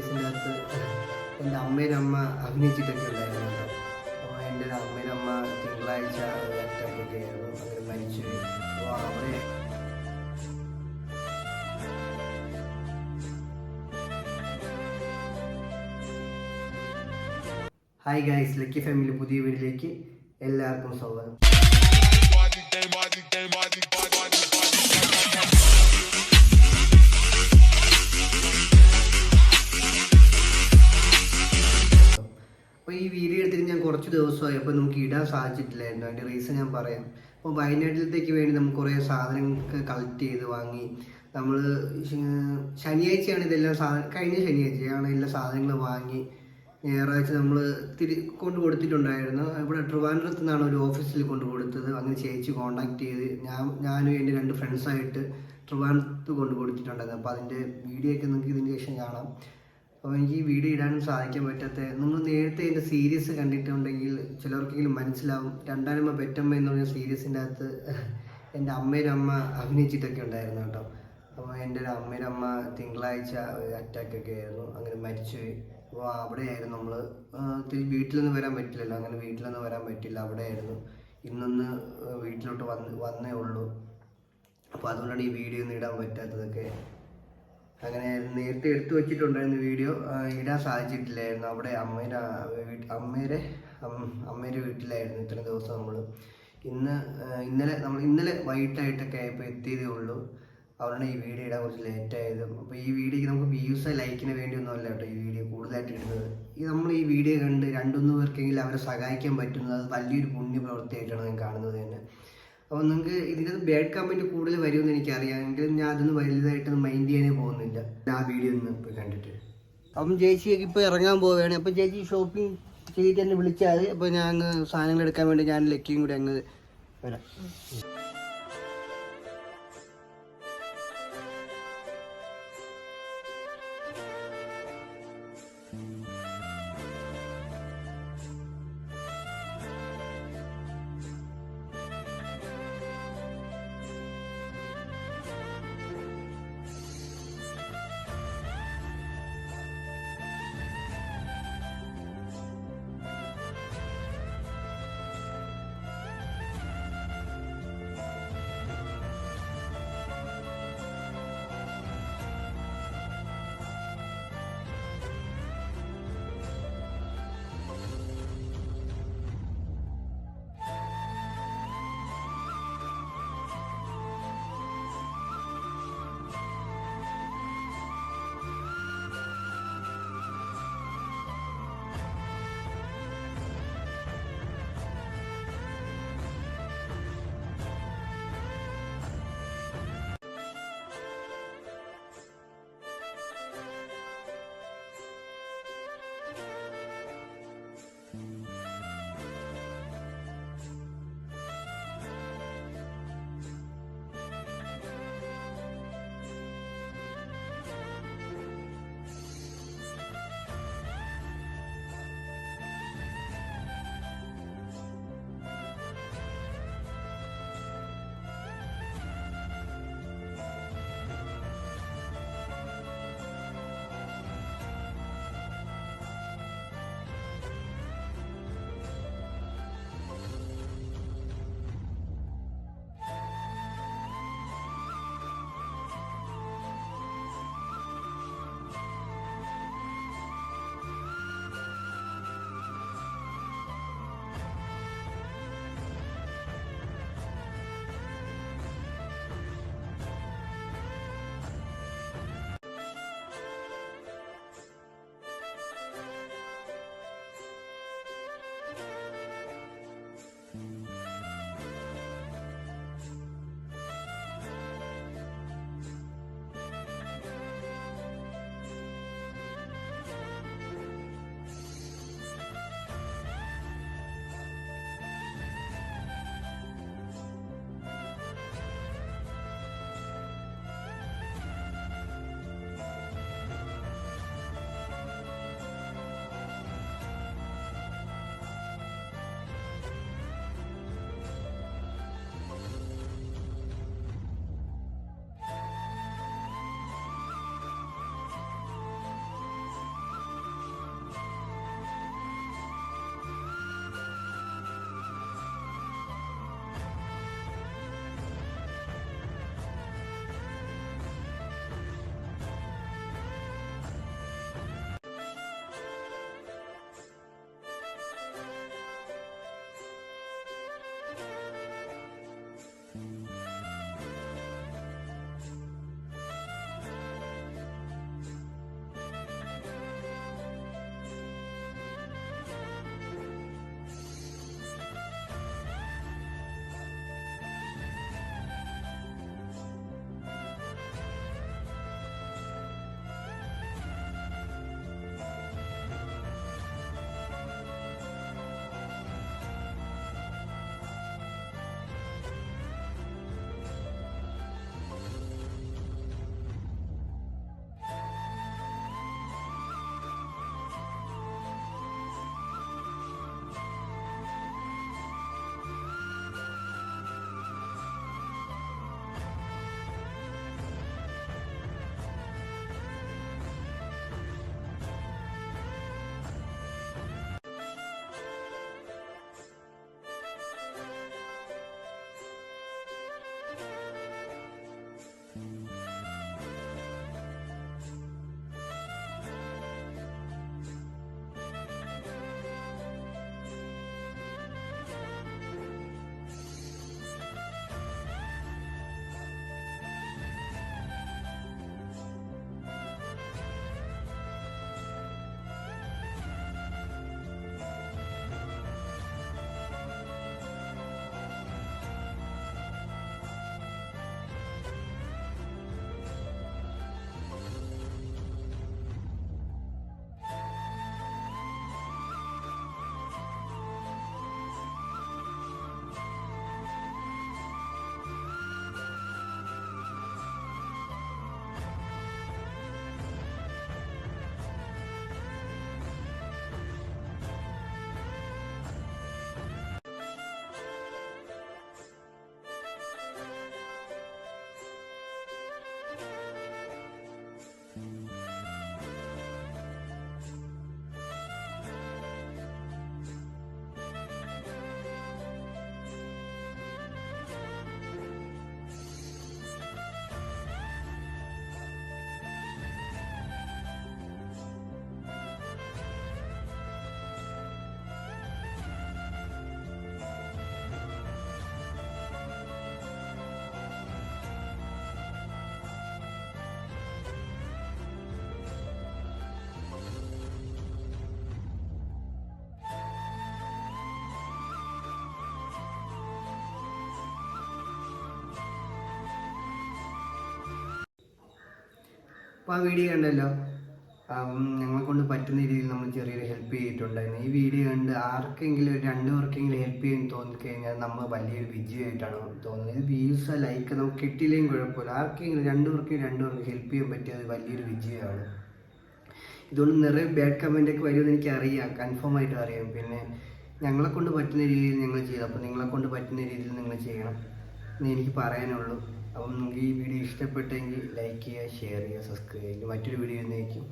ഇതിനകത്ത് എൻ്റെ അമ്മയുടെ അമ്മ അഭിനയിച്ചിട്ടൊക്കെ ഉണ്ടായിരുന്നു കേട്ടോ. അപ്പോൾ എൻ്റെ ഒരു അമ്മയുടെ അമ്മ തിങ്കളാഴ്ച അറ്റാക്കൊക്കെ ആയിരുന്നു, അങ്ങനെ മരിച്ചു. അപ്പോൾ അവിടെ ഹായ് ഗൈസ്, ലക്കി ഫാമിലി പുതിയ വീഡിയോയിലേക്ക് എല്ലാവർക്കും സ്വാഗതം. അപ്പോൾ ഈ വീഡിയോ എടുത്തിട്ട് ഞാൻ കുറച്ച് ദിവസമായി, അപ്പോൾ നമുക്ക് ഇടാൻ സാധിച്ചിട്ടില്ലായിരുന്നു. അതിൻ്റെ റീസൺ ഞാൻ പറയാം. അപ്പോൾ വയനാട്ടിലത്തേക്ക് വേണ്ടി നമുക്ക് കുറേ സാധനങ്ങൾ കളക്ട് ചെയ്ത് വാങ്ങി. നമ്മൾ ശനിയാഴ്ചയാണ് ഇതെല്ലാം കഴിഞ്ഞ ശനിയാഴ്ചയാണ് എല്ലാ സാധനങ്ങൾ വാങ്ങി ഞായറാഴ്ച നമ്മൾ കൊണ്ടു കൊടുത്തിട്ടുണ്ടായിരുന്നു. ഇവിടെ ട്രിവാൻഡ്രത്ത് നിന്നാണ് ഒരു ഓഫീസിൽ കൊണ്ടു കൊടുത്തത്. അങ്ങനെ ചേച്ചി കോൺടാക്ട് ചെയ്ത് ഞാനും എൻ്റെ 2 ഫ്രണ്ട്സായിട്ട് ട്രിവാൻഡ്രത്ത് കൊണ്ടു കൊടുത്തിട്ടുണ്ടായിരുന്നു. അപ്പോൾ അതിൻ്റെ വീഡിയോ ഒക്കെ നിങ്ങൾക്ക് ഇതിന് ശേഷം കാണാം. അപ്പോൾ എനിക്ക് ഈ വീഡിയോ ഇടാനും സാധിക്കാൻ പറ്റാത്ത, നിങ്ങൾ നേരത്തെ എൻ്റെ സീരീസ് കണ്ടിട്ടുണ്ടെങ്കിൽ ചിലർക്കെങ്കിലും മനസ്സിലാവും. രണ്ടാനമ്മ പെറ്റമ്മ എന്ന് പറഞ്ഞ സീരീസിൻ്റെ അകത്ത് എൻ്റെ അമ്മയുടെ അമ്മ അഭിനയിച്ചിട്ടൊക്കെ ഉണ്ടായിരുന്നു കേട്ടോ. അപ്പോൾ എൻ്റെ ഒരു അമ്മയുടെ അമ്മ തിങ്കളാഴ്ച അറ്റാക്കൊക്കെ ആയിരുന്നു, അങ്ങനെ മരിച്ചുപോയി. അപ്പോൾ അവിടെയായിരുന്നു നമ്മൾ. വീട്ടിലൊന്നും വരാൻ പറ്റില്ലല്ലോ, അങ്ങനെ വീട്ടിലൊന്നും വരാൻ പറ്റില്ല, അവിടെയായിരുന്നു. ഇന്നൊന്ന് വീട്ടിലോട്ട് വന്നേ ഉള്ളൂ. അപ്പോൾ അതുകൊണ്ടാണ് ഈ വീഡിയോ ഒന്നും ഇടാൻ പറ്റാത്തതൊക്കെ. അങ്ങനെ നേരത്തെ എടുത്തു വെച്ചിട്ടുണ്ടായിരുന്നു വീഡിയോ, ഇടാൻ സാധിച്ചിട്ടില്ലായിരുന്നു. അവിടെ അമ്മയുടെ വീട്ടിലായിരുന്നു ഇത്രയും ദിവസം നമ്മൾ. ഇന്നലെ വൈകിട്ടായിട്ടൊക്കെ ആയപ്പോൾ എത്തിയതേ ഉള്ളൂ. അതുകൊണ്ടാണ് ഈ വീഡിയോ ഇടാൻ കുറച്ച് ലേറ്റായത്. അപ്പോൾ ഈ വീഡിയോക്ക് നമുക്ക് വ്യൂസ് ലൈക്കിന് വേണ്ടിയൊന്നും അല്ല കേട്ടോ ഈ വീഡിയോ കൂടുതലായിട്ട് ഇടുന്നത്. നമ്മൾ ഈ വീഡിയോ കണ്ട് 2-3 പേർക്കെങ്കിലും അവരെ സഹായിക്കാൻ പറ്റുന്നത് അത് വലിയൊരു പുണ്യപ്രവൃത്തിയായിട്ടാണ് ഞാൻ കാണുന്നത് തന്നെ. അപ്പോൾ നിങ്ങൾക്ക് ഇതിൻ്റെ ബാഡ് കമൻറ്റ് കൂടുതൽ വരുമെന്ന് എനിക്കറിയാം, എങ്കിലും ഞാൻ അതൊന്നും വലുതായിട്ടൊന്നും മൈൻഡ് ചെയ്യാനേ പോകുന്നില്ല. ആ വീഡിയോ ഒന്ന് ഇപ്പോൾ കണ്ടിട്ട്. അപ്പം ചേച്ചിയൊക്കെ ഇപ്പോൾ ഇറങ്ങാൻ പോവുകയാണ്. അപ്പം ചേച്ചി ഷോപ്പിംഗ് ചെയ്തിട്ട് എന്നെ വിളിച്ചാൽ മതി. അപ്പോൾ ഞാൻ സാധനങ്ങൾ എടുക്കാൻ വേണ്ടി ഞാൻ ലക്കിയും കൂടി അങ്ങ് വരാം. അപ്പോൾ ആ വീഡിയോ കണ്ടല്ലോ, ഞങ്ങളെ കൊണ്ട് പറ്റുന്ന രീതിയിൽ നമ്മൾ ചെറിയൊരു ഹെൽപ്പ് ചെയ്തിട്ടുണ്ടായിരുന്നു. ഈ വീഡിയോ കണ്ട് ആർക്കെങ്കിലും ഒരു 2 പേർക്കെങ്കിലും ഹെൽപ്പ് ചെയ്യാൻ തോന്നിക്കഴിഞ്ഞാൽ നമ്മൾ വലിയൊരു വിജയമായിട്ടാണ് തോന്നുന്നത്. ഇത് വ്യൂസ് ലൈക്ക് നമുക്ക് കിട്ടിയില്ലെങ്കിൽ കുഴപ്പമില്ല, ആർക്കെങ്കിലും 2 പേർക്ക് ഹെൽപ്പ് ചെയ്യാൻ പറ്റിയത് വലിയൊരു വിജയമാണ്. ഇതുകൊണ്ട് നിറയെ ബാഡ് കമൻ്റൊക്കെ വരുമെന്ന് എനിക്കറിയാം, കൺഫേം ആയിട്ട് അറിയാം. പിന്നെ ഞങ്ങളെ കൊണ്ട് പറ്റുന്ന രീതിയിൽ ഞങ്ങൾ ചെയ്തു. അപ്പോൾ നിങ്ങളെ കൊണ്ട് പറ്റുന്ന രീതിയിൽ നിങ്ങൾ ചെയ്യണം എന്ന് എനിക്ക് പറയാനുള്ളൂ. അപ്പം നിങ്ങൾക്ക് ഈ വീഡിയോ ഇഷ്ടപ്പെട്ടെങ്കിൽ ലൈക്ക് ചെയ്യുക, ഷെയർ ചെയ്യുക, സബ്സ്ക്രൈബ് ചെയ്യുക. മറ്റൊരു വീഡിയോ എന്നേക്കും